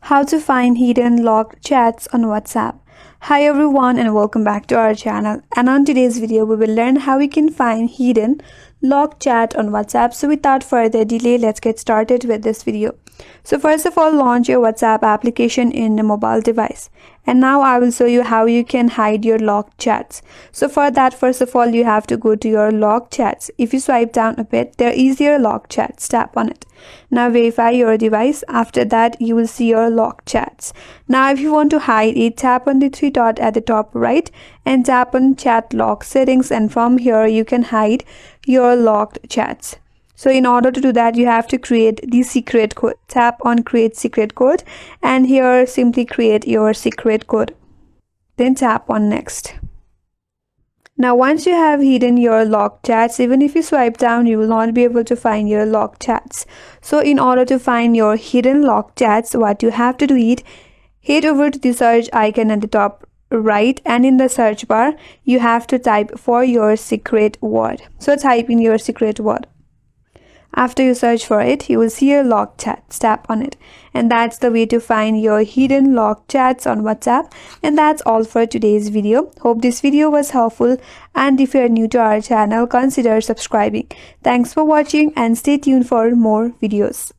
How to find hidden locked chats on WhatsApp. Hi everyone and welcome back to our channel, and on today's video we will learn how we can find hidden locked chat on WhatsApp. So without further delay, let's get started with this video. So first of all, launch your WhatsApp application in a mobile device, and now I will show you how you can hide your locked chats. So for that, first of all, you have to go to your locked chats. If you swipe down a bit, there is your locked chats. Tap on it. Now verify your device. After that, you will see your locked chats. Now if you want to hide it, tap on the three dot at the top right and tap on chat lock settings, and from here you can hide your locked chats. So in order to do that, you have to create the secret code. Tap on create secret code, and here simply create your secret code. Then tap on next. Now once you have hidden your locked chats, even if you swipe down, you will not be able to find your locked chats. So in order to find your hidden locked chats, what you have to do is head over to the search icon at the top right, and in the search bar you have to type for your secret word. So type in your secret word. After you search for it, you will see your locked chats. Tap on it, and that's the way to find your hidden locked chats on WhatsApp. And that's all for today's video. Hope this video was helpful, and if you are new to our channel, consider subscribing. Thanks for watching and stay tuned for more videos.